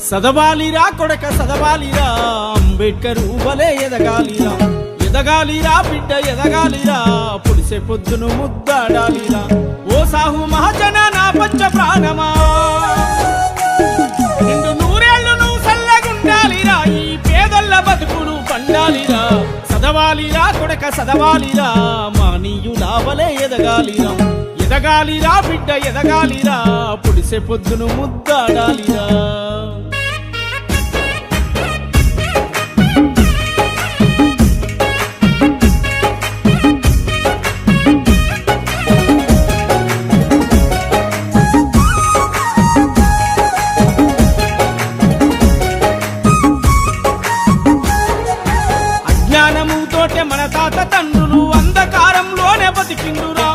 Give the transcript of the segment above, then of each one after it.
సదవాలిరా కొడక సదవాలిరా అంబేద్కర్ వలే ఎదగాలిరా ఎదగాలిరా బిడ్డ ఎదగాలిరా పుడిసే పొద్దును ముద్దాడాలిరా ఓ సాహు మహాజన నా పంచ ప్రాణమా నిండు నూరేళ్లు నువ్వు సల్లగుండాలిరా ఈ పేదల్ల బతుకులు పండాలిరా సదవాలిరా కొడక సదవాలిరా మానీయుల వలే ఎదగాలిరా ఎదగాలిరా బిడ్డ ఎదగాలిరా పుడిసే పొద్దును ముద్దాడాలిరా అజ్ఞానముతోటే మన తాత తండ్రులు అంధకారంలోనే బతికిండురా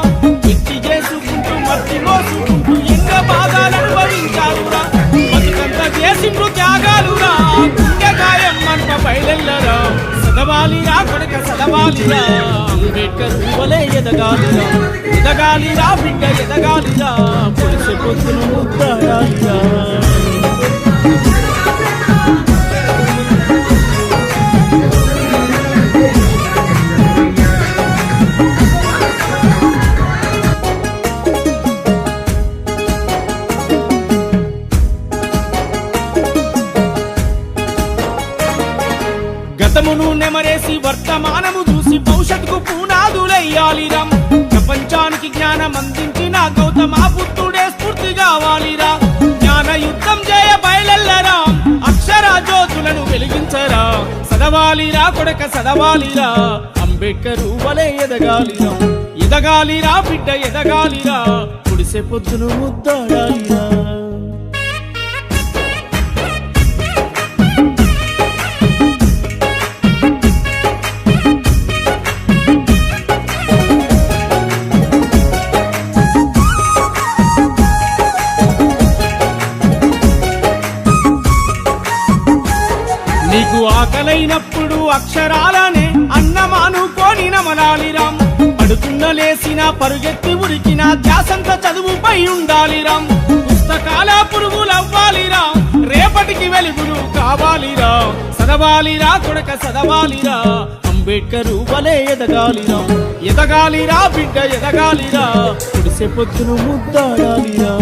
పిచ్చి చేసుకుంటూ మట్టి మోసుకుంటూ ఎన్నో బాధలు అనుభవించారురా బతుకంతా చేసిండ్రు త్యాగాలురా గుండె గాయం మన బయలెల్లరా సదవాలిరా కొడక సదవాలిరా అంబేద్కర్ వలే ఎదగాలిరా ఎదగాలిరా బిడ్డ ఎదగాలిరా పులిసే పొద్దును ముద్దాడాలిరా గతమును నెమరేసి వర్తమానము చూసి భవిష్యత్తుకు పునాదులెయ్యాలిరా ప్రపంచానికి జ్ఞానం అందించిన గౌతమ బుద్ధుడే స్ఫూర్తి కావాలిరా జ్ఞాన యుద్ధం చేయ బయలెల్లరా అక్షర జ్యోతులను వెలిగించరా సదవాలిరా కొడక సదవాలిరా అంబేద్కర్ వలే ఎదగాలిరా ఎదగాలిరా బిడ్డ ఎదగాలిరా పుడిసే పొద్దును ముద్దాడాలిరా నీకు ఆకలైనప్పుడు అక్షరాలనే అన్నమానుకోని నమలాలిరాం పడుకున్న లేసిన పరుగెత్తి ఉరికిన ధ్యాసంత చదువుపై ఉండాలిరాం పుస్తకాల పురుగులవ్వాలిరా రేపటికి వెలుగులు కావాలిరా సదవాలిరా కొడక సదవాలిరా అంబేద్కర్ వలే ఎదగాలిరా ఎదగాలిరా బిడ్డ ఎదగాలిరా పుడిసే పొద్దును ముద్దాడాలిరా